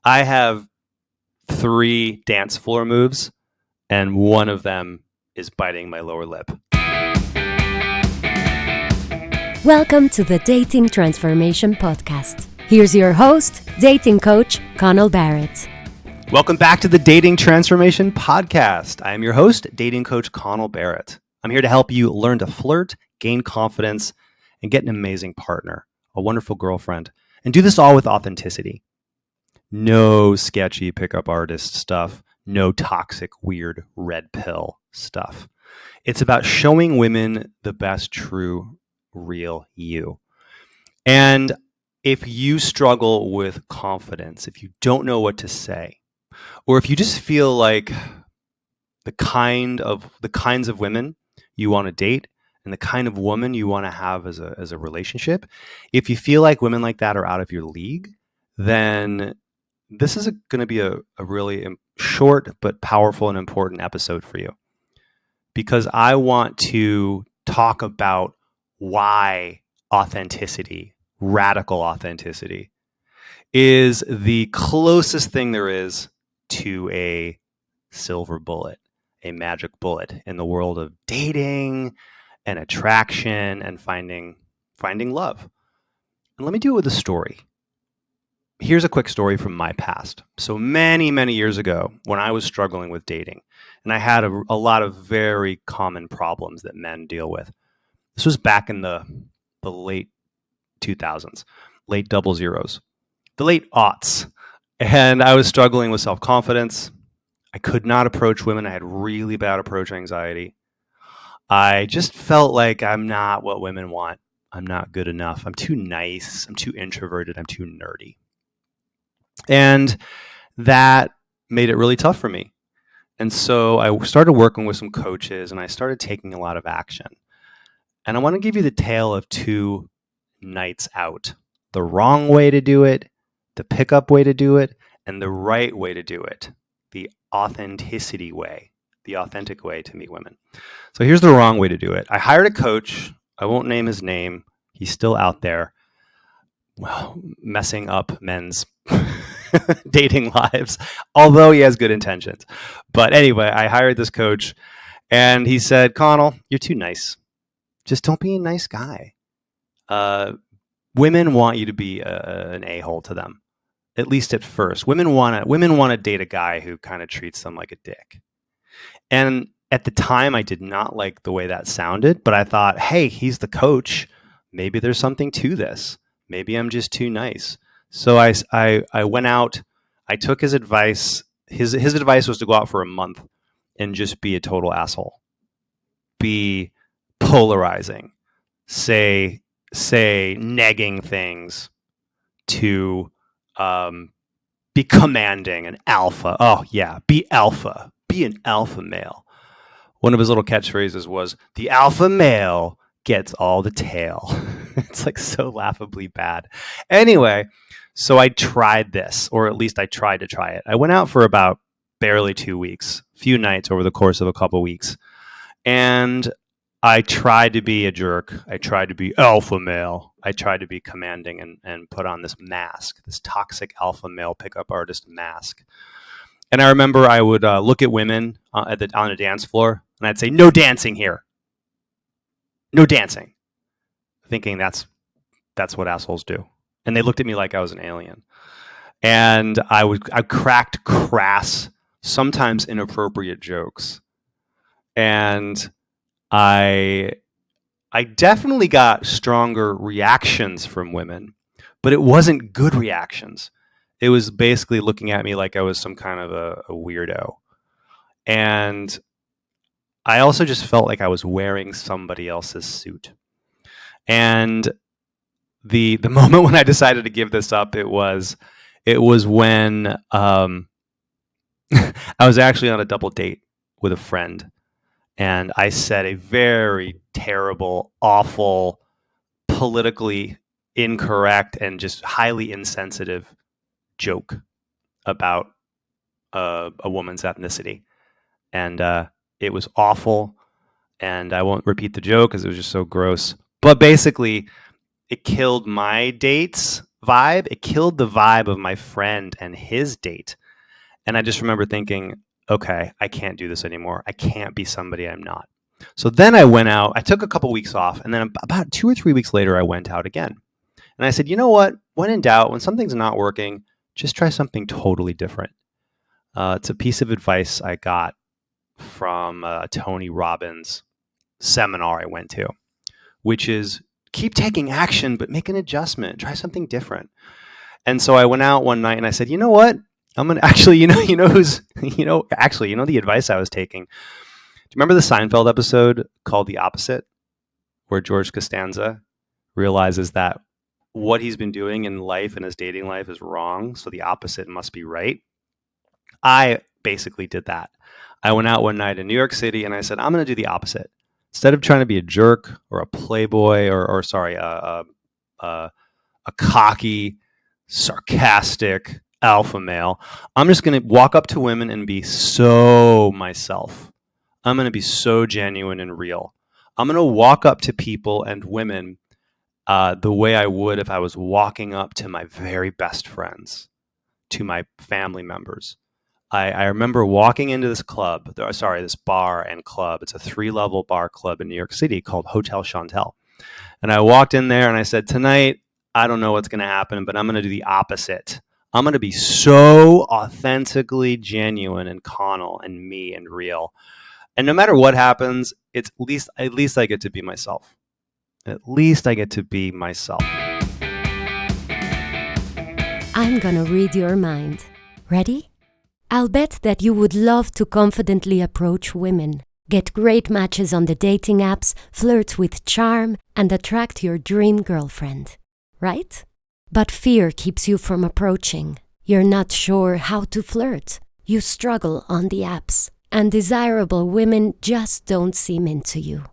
I have 3 dance floor moves, and one of them is biting my lower lip. Welcome to the Dating Transformation Podcast. Here's your host, dating coach, Connell Barrett. Welcome back to the Dating Transformation Podcast. I am your host, dating coach Connell Barrett. I'm here to help you learn to flirt, gain confidence, and get an amazing partner, a wonderful girlfriend, and do this all with authenticity. No sketchy pickup artist stuff, no toxic, weird red pill stuff. It's about showing women the best, true, real you. And if you struggle with confidence, if you don't know what to say, or if you just feel like the kinds of women you want to date and the kind of woman you want to have as a relationship, if you feel like women like that are out of your league, then this is going to be a really short but powerful and important episode for you, because I want to talk about why authenticity, radical authenticity, is the closest thing there is to a silver bullet, a magic bullet in the world of dating and attraction and finding love. And let me do it with a story. Here's a quick story from my past. So many, many years ago, when I was struggling with dating, and I had a lot of very common problems that men deal with. This was back in the late 2000s, late double zeros, the late aughts. And I was struggling with self-confidence. I could not approach women. I had really bad approach anxiety. I just felt like I'm not what women want. I'm not good enough. I'm too nice. I'm too introverted. I'm too nerdy. And that made it really tough for me. And so I started working with some coaches and I started taking a lot of action. And I want to give you the tale of 2 nights out. The wrong way to do it, the pickup way to do it, and the right way to do it. The authenticity way, the authentic way to meet women. So here's the wrong way to do it. I hired a coach. I won't name his name. He's still out there, well, messing up men's dating lives, although he has good intentions. But anyway, I hired this coach and he said, Connell, you're too nice. Just don't be a nice guy. Women want you to be an a-hole to them. At least at first. Women want to date a guy who kind of treats them like a dick. And at the time, I did not like the way that sounded, but I thought, hey, he's the coach. Maybe there's something to this. Maybe I'm just too nice. So I went out. I took his advice. His advice was to go out for a month and just be a total asshole. Be polarizing. Say negging things, to be commanding, an alpha. Oh yeah, be alpha. Be an alpha male. One of his little catchphrases was, the alpha male gets all the tail. It's like so laughably bad. Anyway, so I tried this, or at least I tried to try it. I went out for about barely 2 weeks, few nights over the course of a couple weeks. And I tried to be a jerk. I tried to be alpha male. I tried to be commanding and put on this mask, this toxic alpha male pickup artist mask. And I remember I would look at women on a dance floor and I'd say, no dancing here. No dancing. Thinking that's what assholes do. And they looked at me like I was an alien. And I cracked crass, sometimes inappropriate jokes. And I definitely got stronger reactions from women, but it wasn't good reactions. It was basically looking at me like I was some kind of a weirdo. And I also just felt like I was wearing somebody else's suit. And the moment when I decided to give this up, it was when I was actually on a double date with a friend. And I said a very terrible, awful, politically incorrect, and just highly insensitive joke about a woman's ethnicity. And it was awful. And I won't repeat the joke because it was just so gross. But basically, it killed my dates vibe. It killed the vibe of my friend and his date. And I just remember thinking, okay, I can't do this anymore. I can't be somebody I'm not. So then I went out. I took a couple weeks off, and then about 2 or 3 weeks later, I went out again. And I said, you know what? When in doubt, when something's not working, just try something totally different. It's a piece of advice I got from Tony Robbins' seminar I went to, which is keep taking action, but make an adjustment. Try something different. And so I went out one night and I said, you know what? I'm gonna actually, the advice I was taking. Do you remember the Seinfeld episode called "The Opposite," where George Costanza realizes that what he's been doing in life and his dating life is wrong, so the opposite must be right? I basically did that. I went out one night in New York City and I said, I'm going to do the opposite. Instead of trying to be a jerk or a playboy a cocky, sarcastic alpha male, I'm just going to walk up to women and be so myself. I'm going to be so genuine and real. I'm going to walk up to people and women the way I would if I was walking up to my very best friends, to my family members. I remember walking into this this bar and club. It's a 3-level bar club in New York City called Hotel Chantel. And I walked in there and I said, tonight, I don't know what's going to happen, but I'm going to do the opposite. I'm going to be so authentically genuine and Connell and me and real. And no matter what happens, at least I get to be myself. At least I get to be myself. I'm gonna read your mind. Ready? I'll bet that you would love to confidently approach women, get great matches on the dating apps, flirt with charm, and attract your dream girlfriend, right? But fear keeps you from approaching. You're not sure how to flirt. You struggle on the apps, and desirable women just don't seem into you.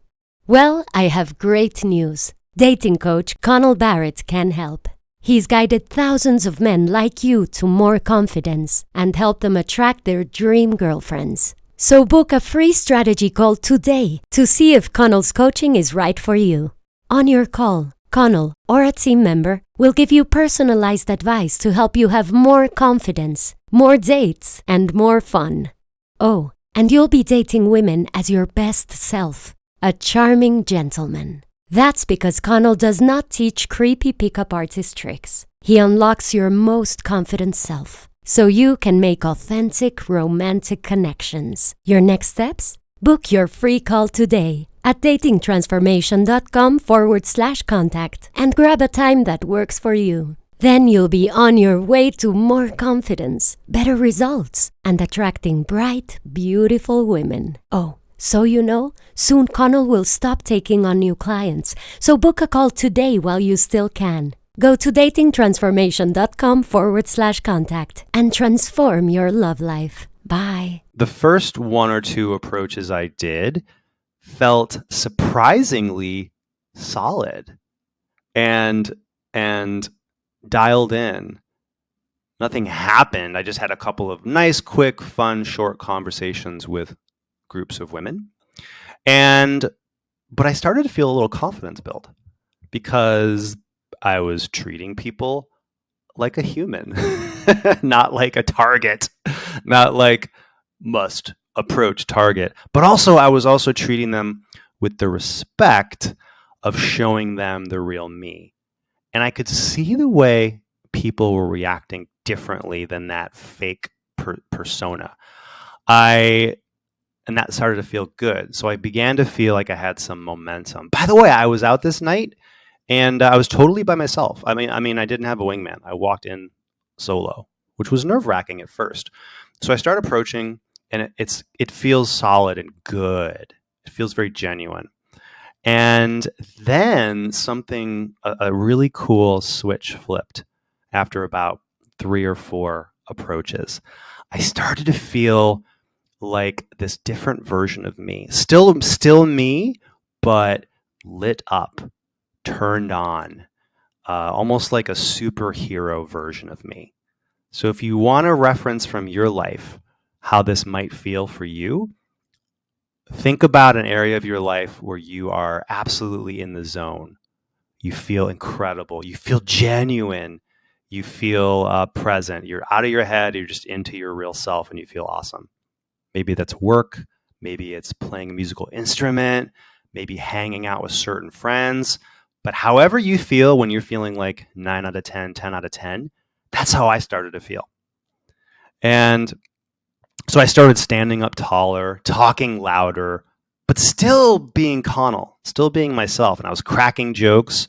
Well, I have great news. Dating coach Connell Barrett can help. He's guided thousands of men like you to more confidence and helped them attract their dream girlfriends. So book a free strategy call today to see if Connell's coaching is right for you. On your call, Connell or a team member will give you personalized advice to help you have more confidence, more dates, and more fun. Oh, and you'll be dating women as your best self, a charming gentleman. That's because Connell does not teach creepy pickup artist tricks. He unlocks your most confident self, so you can make authentic, romantic connections. Your next steps? Book your free call today at datingtransformation.com/contact and grab a time that works for you. Then you'll be on your way to more confidence, better results, and attracting bright, beautiful women. Oh, so you know, soon Connell will stop taking on new clients, so book a call today while you still can. Go to datingtransformation.com/contact and transform your love life. Bye. The first 1 or 2 approaches I did felt surprisingly solid and dialed in. Nothing happened. I just had a couple of nice, quick, fun, short conversations with groups of women. But I started to feel a little confidence build because I was treating people like a human, not like a target, not like must approach target, but also I was also treating them with the respect of showing them the real me. And I could see the way people were reacting differently than that fake persona. And that started to feel good. So I began to feel like I had some momentum. By the way, I was out this night and I was totally by myself. I mean, I didn't have a wingman. I walked in solo, which was nerve-wracking at first. So I started approaching and it feels solid and good. It feels very genuine. And then a really cool switch flipped after about 3 or 4 approaches. I started to feel like this different version of me, still me, but lit up, turned on, almost like a superhero version of me. So if you want a reference from your life, how this might feel for you, think about an area of your life where you are absolutely in the zone. You feel incredible. You feel genuine. You feel present. You're out of your head. You're just into your real self, and you feel awesome. Maybe that's work. Maybe it's playing a musical instrument. Maybe hanging out with certain friends. But however you feel when you're feeling like 9 out of 10, 10 out of 10, that's how I started to feel. And so I started standing up taller, talking louder, but still being Connell, still being myself. And I was cracking jokes.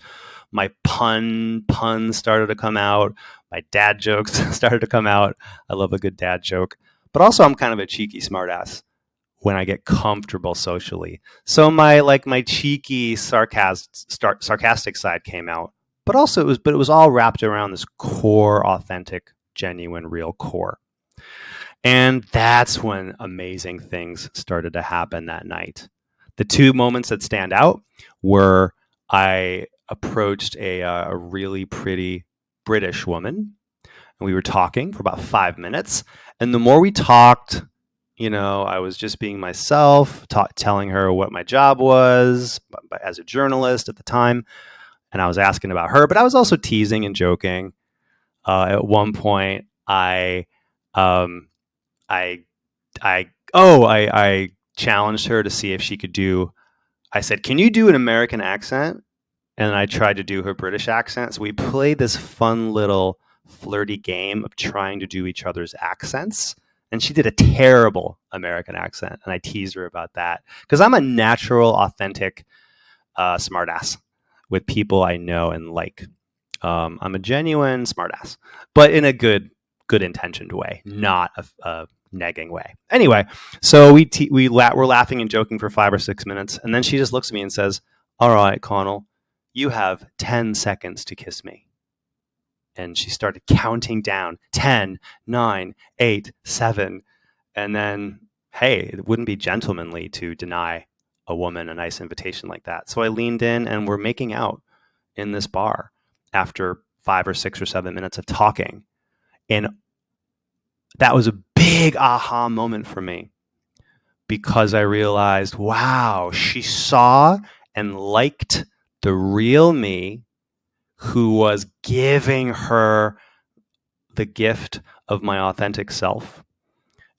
My puns started to come out. My dad jokes started to come out. I love a good dad joke. But also I'm kind of a cheeky smartass when I get comfortable socially. So my cheeky sarcastic side came out. But also it was all wrapped around this core, authentic, genuine, real core. And that's when amazing things started to happen that night. The two moments that stand out were I approached a really pretty British woman, and we were talking for about 5 minutes. And the more we talked, I was just being myself, telling her what my job was as a journalist at the time. And I was asking about her, but I was also teasing and joking. At one point, um, I I challenged her to see if she could do. I said, "Can you do an American accent?" And I tried to do her British accent. So we played this fun little flirty game of trying to do each other's accents. And she did a terrible American accent, and I teased her about that because I'm a natural, authentic smartass with people I know and like. I'm a genuine smartass, but in a good intentioned way, not a negging way. Anyway, so we're laughing and joking for 5 or 6 minutes, and then she just looks at me and says, "All right, Connell, you have 10 seconds to kiss me." And she started counting down 10, 9, 8, 7. And then, hey, it wouldn't be gentlemanly to deny a woman a nice invitation like that. So I leaned in, and we're making out in this bar after 5 or 6 or 7 minutes of talking. And that was a big aha moment for me because I realized, wow, she saw and liked the real me who was giving her the gift of my authentic self.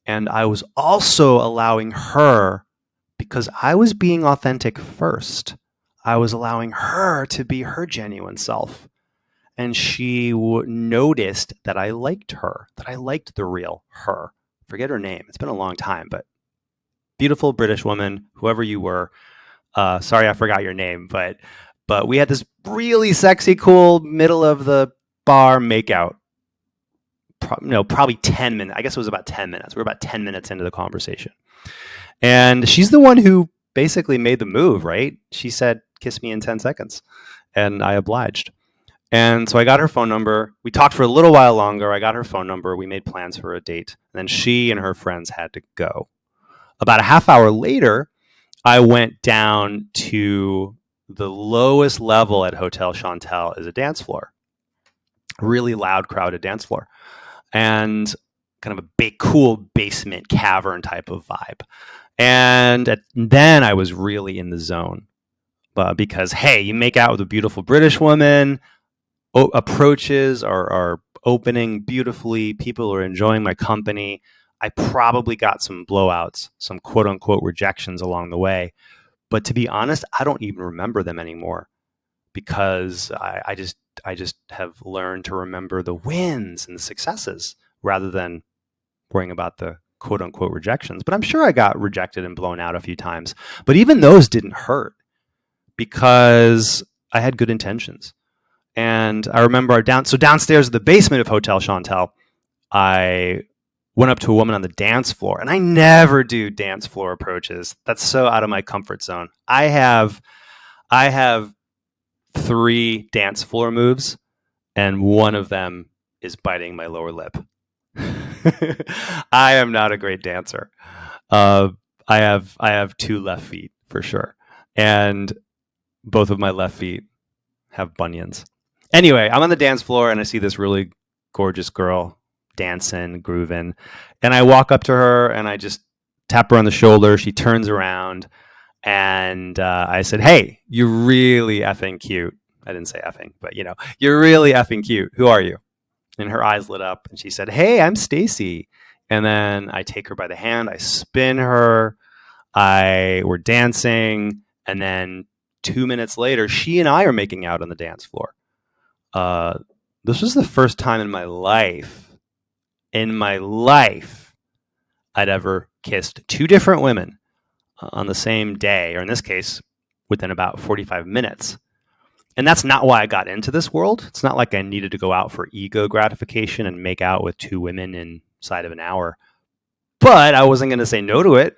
And I was also allowing her, because I was being authentic first, I was allowing her to be her genuine self. And she noticed that I liked her, that I liked the real her. Forget her name. It's been a long time, but beautiful British woman, whoever you were. Sorry, I forgot your name, but we had this really sexy, cool middle of the bar makeout. Probably 10 minutes. I guess it was about 10 minutes. We were about 10 minutes into the conversation. And she's the one who basically made the move, right? She said, "Kiss me in 10 seconds." And I obliged. And so I got her phone number. We talked for a little while longer. I got her phone number. We made plans for a date. And then she and her friends had to go. About a half hour later, I went down to the lowest level at Hotel Chantal is a dance floor. Really loud, crowded dance floor. And kind of a big, cool basement cavern type of vibe. And then I was really in the zone because, hey, you make out with a beautiful British woman, approaches are opening beautifully, people are enjoying my company. I probably got some blowouts, some quote unquote rejections along the way. But to be honest, I don't even remember them anymore because I just have learned to remember the wins and the successes rather than worrying about the quote unquote rejections. But I'm sure I got rejected and blown out a few times. But even those didn't hurt because I had good intentions. And I remember downstairs in the basement of Hotel Chantal, I went up to a woman on the dance floor, and I never do dance floor approaches. That's so out of my comfort zone. I have 3 dance floor moves, and one of them is biting my lower lip. I am not a great dancer. I have 2 left feet for sure, and both of my left feet have bunions. Anyway, I'm on the dance floor and I see this really gorgeous girl dancing, grooving, and I walk up to her and I just tap her on the shoulder. She turns around and I said, "Hey, you're really effing cute." I didn't say effing, but you're really effing cute. Who are you? And her eyes lit up and she said, "Hey, I'm Stacy." And then I take her by the hand, I spin her, we're dancing, and then 2 minutes later, she and I are making out on the dance floor. Uh, this was the first time in my life, I'd ever kissed two different women on the same day, or in this case, within about 45 minutes. And that's not why I got into this world. It's not like I needed to go out for ego gratification and make out with two women inside of an hour. But I wasn't going to say no to it.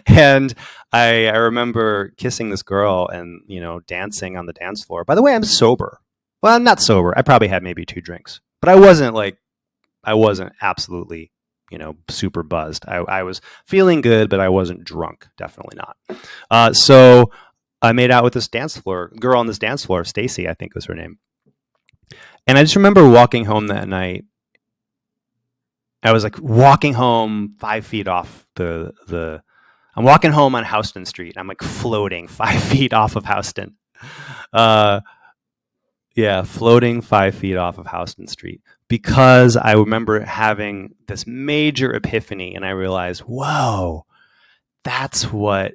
And I remember kissing this girl and, dancing on the dance floor. By the way, I'm sober. Well, I'm not sober. I probably had maybe 2 drinks. But I wasn't absolutely, super buzzed. I was feeling good, but I wasn't drunk. Definitely not. So I made out with this girl on this dance floor, Stacy, I think was her name. And I just remember walking home that night. I was like walking home 5 feet off I'm walking home on Houston Street. I'm like floating 5 feet off of Houston. Floating 5 feet off of Houston Street, because I remember having this major epiphany and I realized, whoa, that's what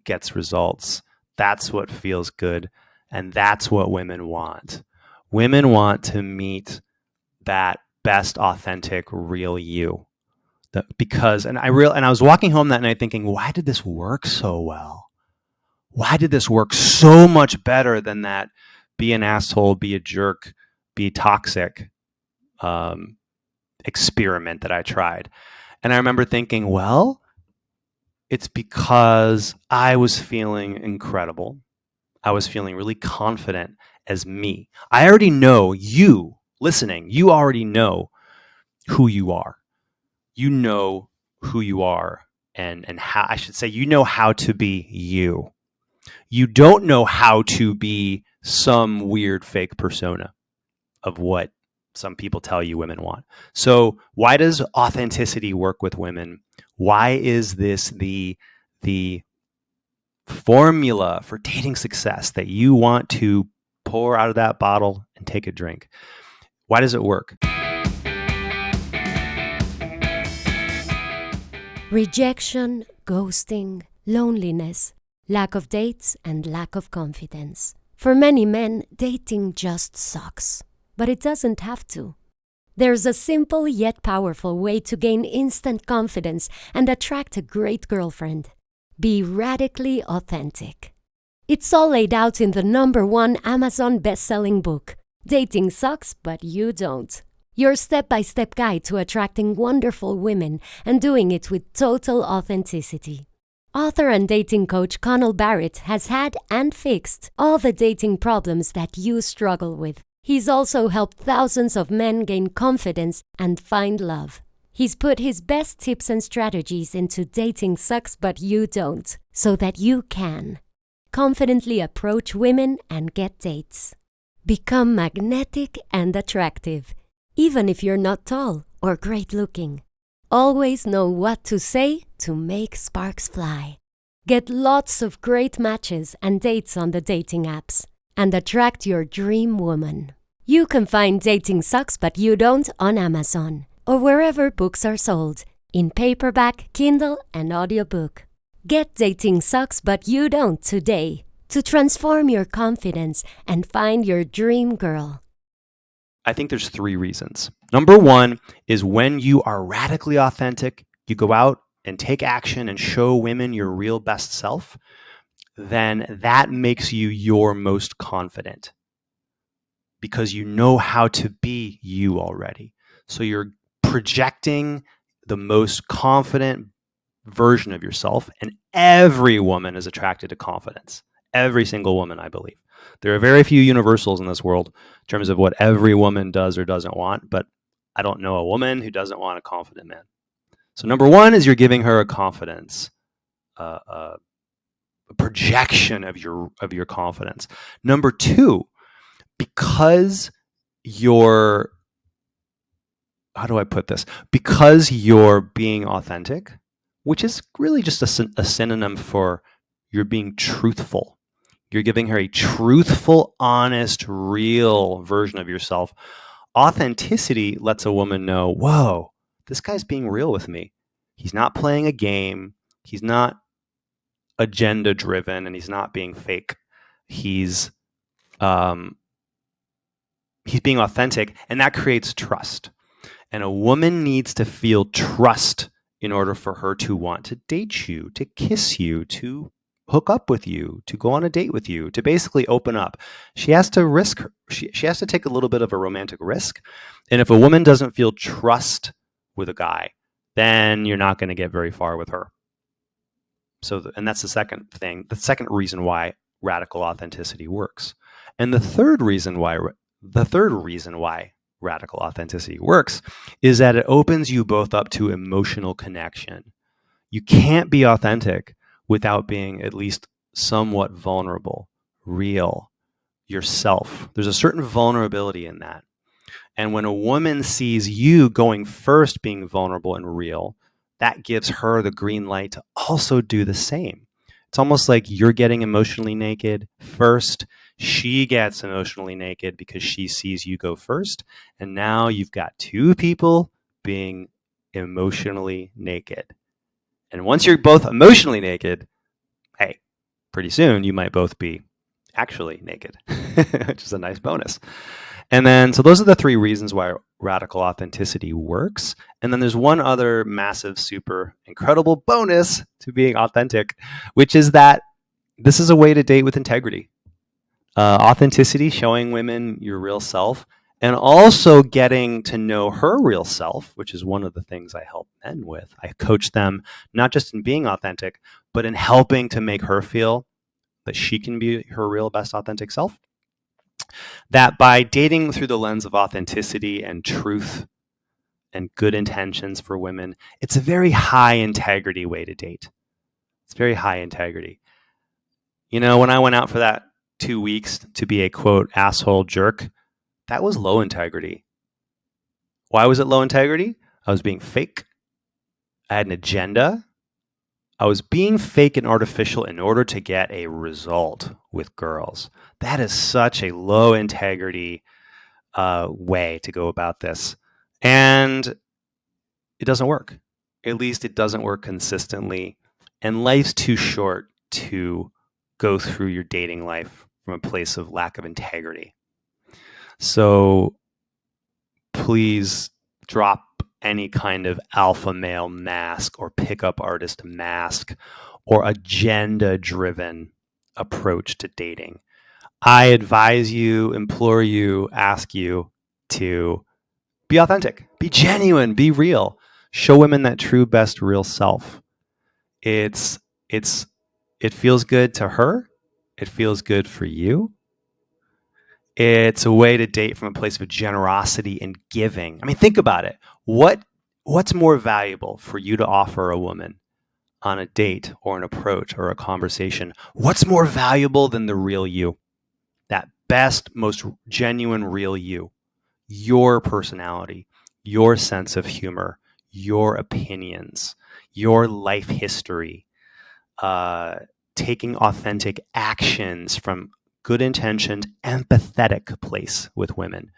gets results. That's what feels good. And that's what women want. Women want to meet that best, authentic, real you. And I was walking home that night thinking, why did this work so well? Why did this work so much better than that be an asshole, be a jerk, be toxic experiment that I tried? And I remember thinking, well, it's because I was feeling incredible. I was feeling really confident as me. I already know, you listening, you already know who you are. You know who you are and how, I should say, you know how to be you. You don't know how to be some weird fake persona of what some people tell you women want. So why does authenticity work with women? Why is this the formula for dating success that you want to pour out of that bottle and take a drink? Why does it work? Rejection, ghosting, loneliness, lack of dates, and lack of confidence. For many men, dating just sucks. But it doesn't have to. There's a simple yet powerful way to gain instant confidence and attract a great girlfriend. Be radically authentic. It's all laid out in the #1 Amazon best-selling book, Dating Sucks, But You Don't. Your step-by-step guide to attracting wonderful women and doing it with total authenticity. Author and dating coach Connell Barrett has had and fixed all the dating problems that you struggle with. He's also helped thousands of men gain confidence and find love. He's put his best tips and strategies into Dating Sucks But You Don't, so that you can confidently approach women and get dates. Become magnetic and attractive, even if you're not tall or great looking. Always know what to say to make sparks fly. Get lots of great matches and dates on the dating apps and attract your dream woman. You can find Dating Sucks But You Don't on Amazon or wherever books are sold, in paperback, Kindle, and audiobook. Get Dating Sucks But You Don't today to transform your confidence and find your dream girl. I think there's 3 reasons. #1 is when you are radically authentic, you go out and take action and show women your real best self, then that makes you your most confident because you know how to be you already. So you're projecting the most confident version of yourself, and every woman is attracted to confidence. Every single woman, I believe. There are very few universals in this world in terms of what every woman does or doesn't want, but I don't know a woman who doesn't want a confident man. So #1 is you're giving her a confidence, a projection of your confidence. #2, because you're, how do I put this? Because you're being authentic, which is really just a synonym for you're being truthful. You're giving her a truthful, honest, real version of yourself. Authenticity lets a woman know, whoa, this guy's being real with me. He's not playing a game. He's not agenda driven, and he's not being fake. He's being authentic, and that creates trust. And a woman needs to feel trust in order for her to want to date you, to kiss you, to hook up with you, to go on a date with you, to basically open up. She has to risk, she has to take a little bit of a romantic risk. And if a woman doesn't feel trust with a guy, then you're not going to get very far with her. So, and that's the second thing, the second reason why radical authenticity works. And the third reason why radical authenticity works is that it opens you both up to emotional connection. You can't be authentic without being at least somewhat vulnerable, real, yourself. There's a certain vulnerability in that. And when a woman sees you going first, being vulnerable and real, that gives her the green light to also do the same. It's almost like you're getting emotionally naked first. She gets emotionally naked because she sees you go first. And now you've got two people being emotionally naked. And once you're both emotionally naked, hey, pretty soon you might both be actually naked, which is a nice bonus. And then, so those are the three reasons why radical authenticity works. And then there's one other massive, super incredible bonus to being authentic, which is that this is a way to date with integrity. Authenticity, showing women your real self, and also getting to know her real self, which is one of the things I help men with. I coach them not just in being authentic, but in helping to make her feel that she can be her real best authentic self. That by dating through the lens of authenticity and truth and good intentions for women, it's a very high integrity way to date. It's very high integrity. You know, when I went out for that 2 weeks to be a quote asshole jerk, that was low integrity. Why was it low integrity? I was being fake. I had an agenda. I was being fake and artificial in order to get a result with girls. That is such a low integrity way to go about this. And it doesn't work. At least it doesn't work consistently. And life's too short to go through your dating life from a place of lack of integrity. So please drop any kind of alpha male mask or pickup artist mask or agenda-driven approach to dating. I advise you, implore you, ask you to be authentic, be genuine, be real. Show women that true, best, real self. It feels good to her. It feels good for you. It's a way to date from a place of generosity and giving. I mean, think about it. What's more valuable for you to offer a woman on a date or an approach or a conversation? What's more valuable than the real you? That best, most genuine real you. Your personality, your sense of humor, your opinions, your life history, taking authentic actions from good intentioned, empathetic place with women.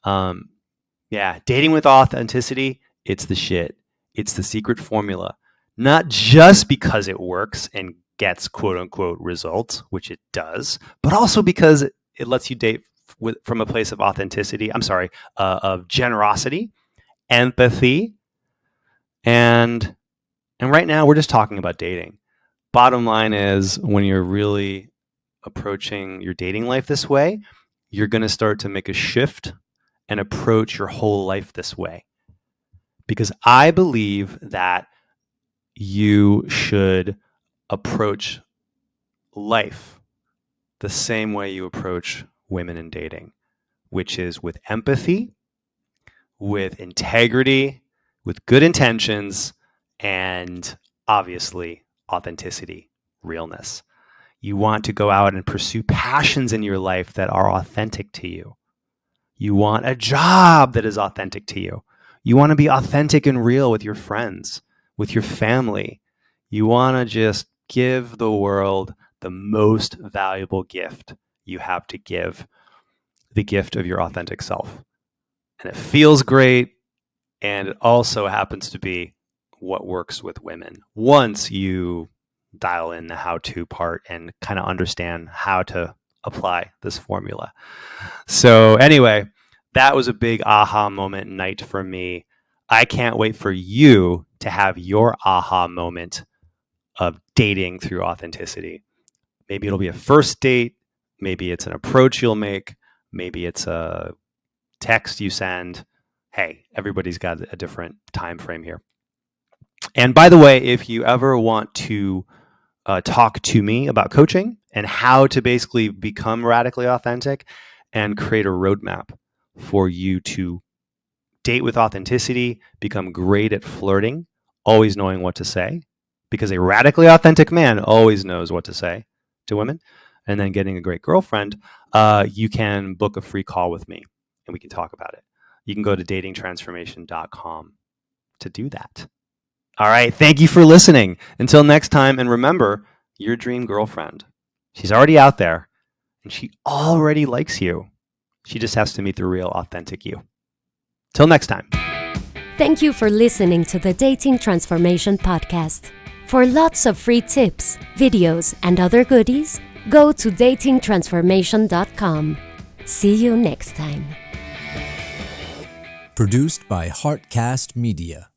Dating with authenticity, it's the shit. It's the secret formula. Not just because it works and gets quote unquote results, which it does, but also because it lets you date from a place of authenticity. Of generosity, empathy, and right now we're just talking about dating. Bottom line is, when you're really approaching your dating life this way, you're going to start to make a shift and approach your whole life this way. Because I believe that you should approach life the same way you approach women in dating, which is with empathy, with integrity, with good intentions, and obviously authenticity, realness. You want to go out and pursue passions in your life that are authentic to you. You want a job that is authentic to you. You want to be authentic and real with your friends, with your family. You want to just give the world the most valuable gift you have to give, the gift of your authentic self. And it feels great. And it also happens to be what works with women. Once you dial in the how-to part and kind of understand how to apply this formula. So anyway, that was a big aha moment night for me. I can't wait for you to have your aha moment of dating through authenticity. Maybe it'll be a first date. Maybe it's an approach you'll make. Maybe it's a text you send. Hey, everybody's got a different time frame here. And by the way, if you ever want to talk to me about coaching and how to basically become radically authentic and create a roadmap for you to date with authenticity, become great at flirting, always knowing what to say, because a radically authentic man always knows what to say to women, and then getting a great girlfriend, you can book a free call with me and we can talk about it. You can go to datingtransformation.com to do that. All right. Thank you for listening. Until next time. And remember, your dream girlfriend, she's already out there and she already likes you. She just has to meet the real authentic you. Till next time. Thank you for listening to the Dating Transformation Podcast. For lots of free tips, videos, and other goodies, go to datingtransformation.com. See you next time. Produced by Heartcast Media.